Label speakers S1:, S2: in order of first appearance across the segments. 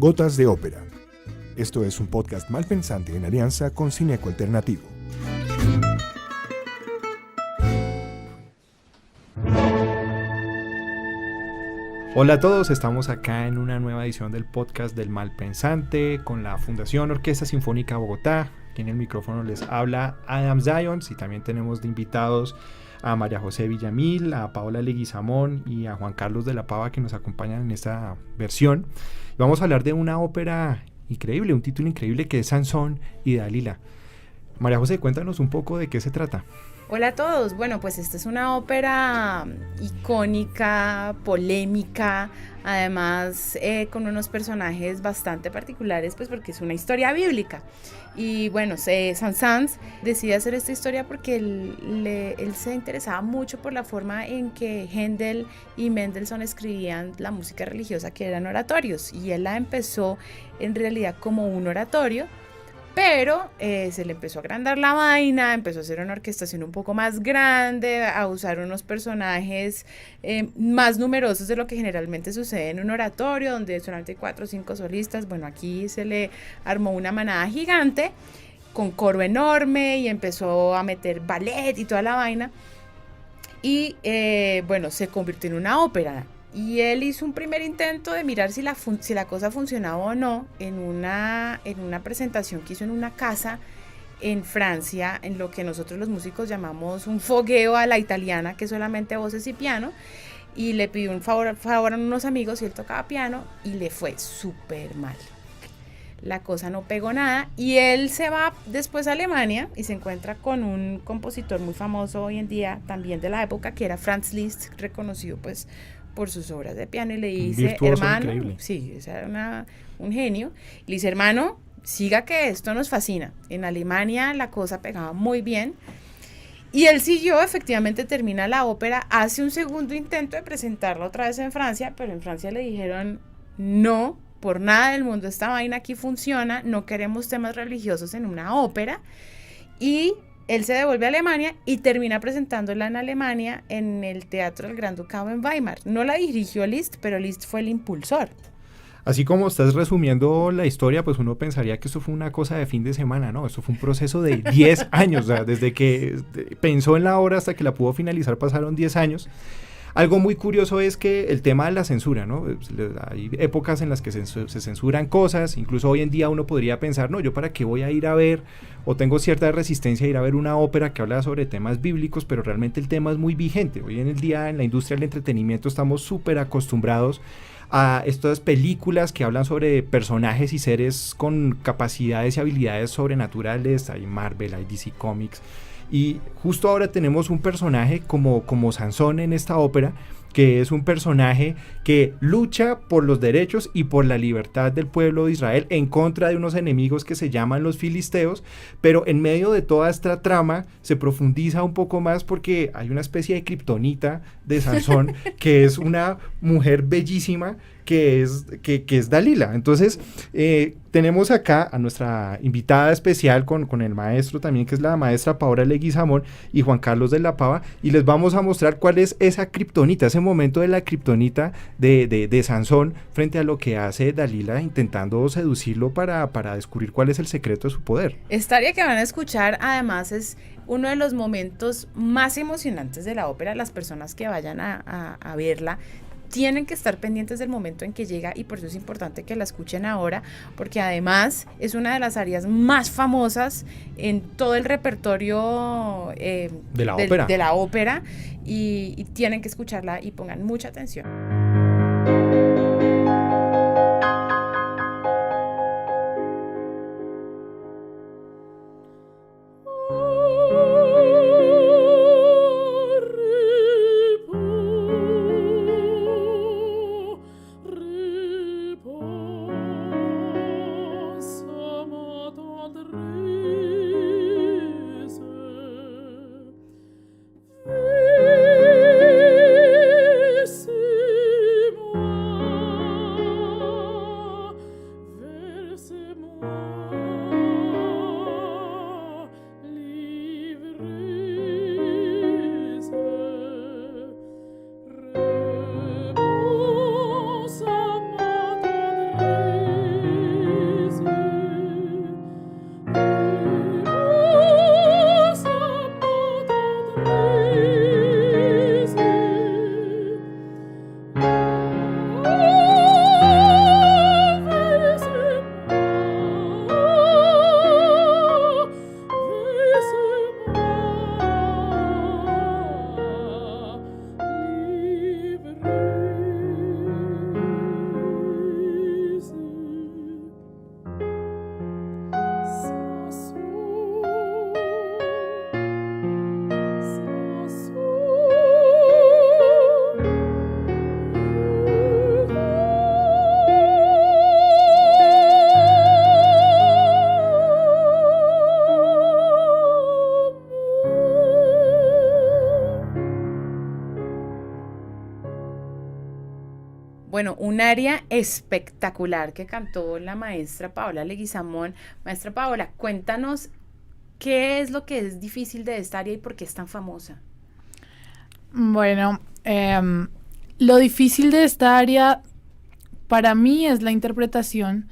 S1: Gotas de Ópera. Esto es un podcast malpensante en alianza con Cineco Alternativo.
S2: Hola a todos, estamos acá en una nueva edición del podcast del Malpensante con la Fundación Orquesta Sinfónica Bogotá. Aquí en el micrófono les habla Adam Zions y también tenemos de invitados a María José Villamil, a Paola Leguizamón y a Juan Carlos de la Pava, que nos acompañan en esta versión. Vamos a hablar de una ópera increíble, un título increíble que es Sansón y Dalila. María José, cuéntanos un poco de qué se trata.
S3: Hola a todos, bueno, pues esta es una ópera icónica, polémica, además con unos personajes bastante particulares, pues porque es una historia bíblica. Y bueno, Saint-Saëns decide hacer esta historia porque él se interesaba mucho por la forma en que Händel y Mendelssohn escribían la música religiosa, que eran oratorios, y él la empezó en realidad como un oratorio. Pero se le empezó a agrandar la vaina, empezó a hacer una orquestación un poco más grande, a usar unos personajes más numerosos de lo que generalmente sucede en un oratorio, donde solamente hay 4 o 5 solistas. Bueno, aquí se le armó una manada gigante, con coro enorme, y empezó a meter ballet y toda la vaina. Y bueno, se convirtió en una ópera. Y él hizo un primer intento de mirar si la cosa funcionaba o no en una presentación que hizo en una casa en Francia, en lo que nosotros los músicos llamamos un fogueo a la italiana, que es solamente voces y piano. Y le pidió un favor a unos amigos y él tocaba piano y le fue súper mal. La cosa no pegó nada y él se va después a Alemania y se encuentra con un compositor muy famoso hoy en día, también de la época, que era Franz Liszt, reconocido pues por sus obras de piano, y le dice, hermano, increíble. Sí, era un genio, le dice, hermano, siga que esto nos fascina. En Alemania la cosa pegaba muy bien y él siguió, efectivamente termina la ópera, hace un segundo intento de presentarla otra vez en Francia, pero en Francia le dijeron, no, por nada del mundo esta vaina aquí funciona, no queremos temas religiosos en una ópera. Y él se devuelve a Alemania y termina presentándola en Alemania en el Teatro del Gran Ducado en Weimar. No la dirigió Liszt, pero Liszt fue el impulsor.
S2: Así como estás resumiendo la historia, pues uno pensaría que esto fue una cosa de fin de semana, ¿no? Esto fue un proceso de 10 años, o sea, desde que pensó en la obra hasta que la pudo finalizar pasaron 10 años. Algo muy curioso es que el tema de la censura, ¿no? Hay épocas en las que se censuran cosas, incluso hoy en día uno podría pensar, no, yo para qué voy a ir a ver, o tengo cierta resistencia a ir a ver una ópera que habla sobre temas bíblicos, pero realmente el tema es muy vigente. Hoy en el día en la industria del entretenimiento estamos súper acostumbrados a estas películas que hablan sobre personajes y seres con capacidades y habilidades sobrenaturales. Hay Marvel, hay DC Comics. Y justo ahora tenemos un personaje como Sansón en esta ópera, que es un personaje que lucha por los derechos y por la libertad del pueblo de Israel en contra de unos enemigos que se llaman los filisteos, pero en medio de toda esta trama se profundiza un poco más porque hay una especie de kriptonita de Sansón que es una mujer bellísima que es Dalila. Entonces tenemos acá a nuestra invitada especial con el maestro también, que es la maestra Paola Leguizamón y Juan Carlos de la Pava, y les vamos a mostrar cuál es esa kriptonita, ese momento de la kriptonita de Sansón frente a lo que hace Dalila intentando seducirlo para descubrir cuál es el secreto de su poder.
S3: Esta área que van a escuchar además es uno de los momentos más emocionantes de la ópera. Las personas que vayan a verla tienen que estar pendientes del momento en que llega, y por eso es importante que la escuchen ahora, porque además es una de las áreas más famosas en todo el repertorio de la ópera, y tienen que escucharla y pongan mucha atención.
S4: Simon
S3: Bueno, un aria espectacular que cantó la maestra Paola Leguizamón. Maestra Paola, cuéntanos qué es lo que es difícil de esta aria y por qué es tan famosa.
S4: Bueno, lo difícil de esta área para mí es la interpretación,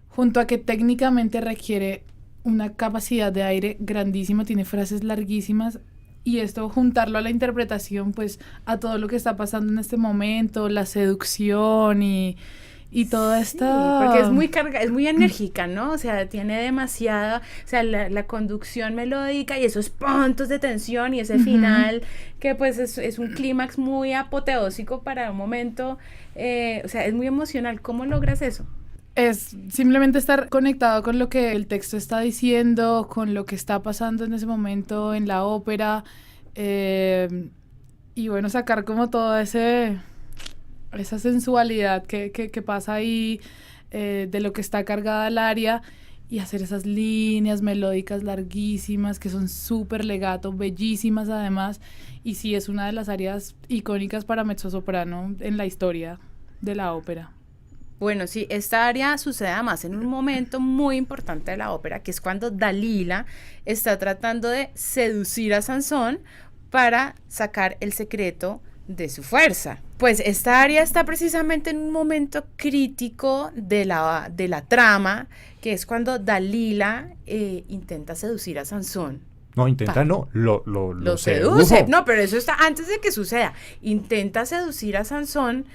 S4: junto a que técnicamente requiere una capacidad de aire grandísima, tiene frases larguísimas, y esto juntarlo a la interpretación, pues a todo lo que está pasando en este momento, la seducción y toda esta...
S3: Porque es muy es muy enérgica, ¿no? O sea, tiene demasiada, o sea, la conducción melódica y esos puntos de tensión y ese final que pues es un clímax muy apoteósico para un momento, o sea, es muy emocional. ¿Cómo logras eso?
S4: Es simplemente estar conectado con lo que el texto está diciendo, con lo que está pasando en ese momento en la ópera, y bueno, sacar como toda esa sensualidad que pasa ahí, de lo que está cargada el aria, y hacer esas líneas melódicas larguísimas que son súper legato, bellísimas además, y sí es una de las áreas icónicas para mezzosoprano en la historia de la ópera.
S3: Bueno, sí, esta aria sucede además en un momento muy importante de la ópera, que es cuando Dalila está tratando de seducir a Sansón para sacar el secreto de su fuerza. Pues esta aria está precisamente en un momento crítico de la trama, que es cuando Dalila intenta seducir a Sansón.
S2: No, intenta, no, lo
S3: seduce. No, pero eso está antes de que suceda. Intenta seducir a Sansón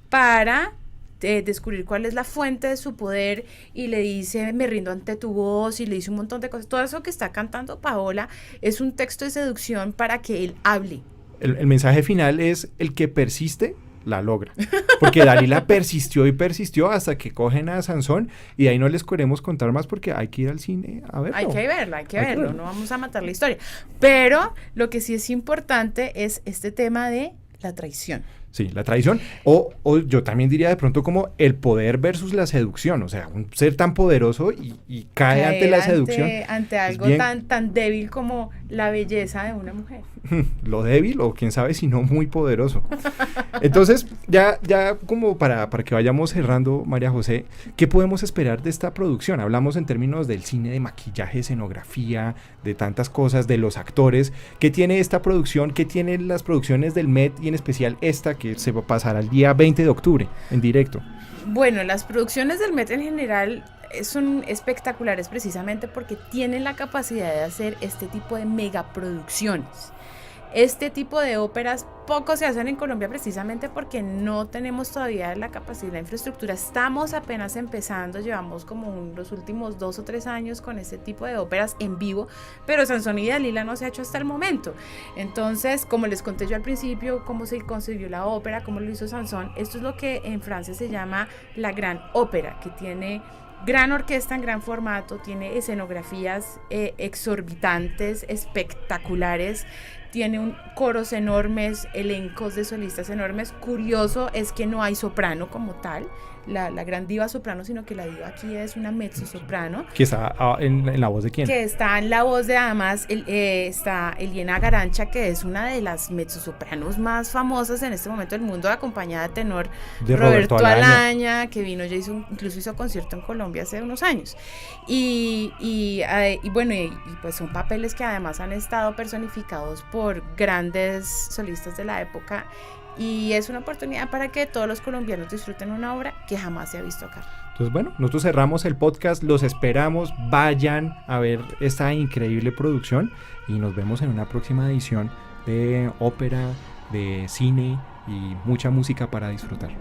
S3: para descubrir cuál es la fuente de su poder, y le dice, me rindo ante tu voz, y le dice un montón de cosas. Todo eso que está cantando Paola es un texto de seducción para que él hable.
S2: El mensaje final es: el que persiste, la logra. Porque Dalila persistió y persistió hasta que cogen a Sansón, y de ahí no les queremos contar más porque hay que ir al cine a verlo.
S3: Hay que verlo, no vamos a matar la historia. Pero lo que sí es importante es este tema de la traición.
S2: Sí, la traición, o yo también diría de pronto como el poder versus la seducción, o sea, un ser tan poderoso y cae ante la seducción.
S3: Ante algo tan débil como la belleza de una mujer.
S2: Lo débil, o quién sabe si no muy poderoso. Entonces, ya como para que vayamos cerrando, María José, ¿qué podemos esperar de esta producción? Hablamos en términos del cine, de maquillaje, escenografía, de tantas cosas, de los actores. ¿Qué tiene esta producción? ¿Qué tienen las producciones del Met y en especial esta que se va a pasar al día 20 de octubre en directo?
S3: Bueno, las producciones del Met en general son espectaculares precisamente porque tienen la capacidad de hacer este tipo de megaproducciones. Este tipo de óperas poco se hacen en Colombia precisamente porque no tenemos todavía la capacidad, la infraestructura. Estamos apenas empezando, llevamos como los últimos 2 o 3 años con este tipo de óperas en vivo, pero Sansón y Dalila no se ha hecho hasta el momento. Entonces, como les conté yo al principio, cómo se concibió la ópera, cómo lo hizo Sansón, esto es lo que en Francia se llama la gran ópera, que tiene gran orquesta en gran formato, tiene escenografías exorbitantes, espectaculares, tiene coros enormes, elencos de solistas enormes. Curioso es que no hay soprano como tal, la gran diva soprano, sino que la diva aquí es una mezzosoprano.
S2: ¿Que está en la voz de quién?
S3: Que está en la voz de, además, está Eliana Garancha, que es una de las mezzosopranos más famosas en este momento del mundo, acompañada de tenor de Roberto Alaña, que vino, ya incluso hizo concierto en Colombia hace unos años. Y bueno, pues son papeles que además han estado personificados por grandes solistas de la época, y es una oportunidad para que todos los colombianos disfruten una obra que jamás se ha visto acá.
S2: Entonces, bueno, nosotros cerramos el podcast, los esperamos, vayan a ver esta increíble producción y nos vemos en una próxima edición de ópera, de cine y mucha música para disfrutar.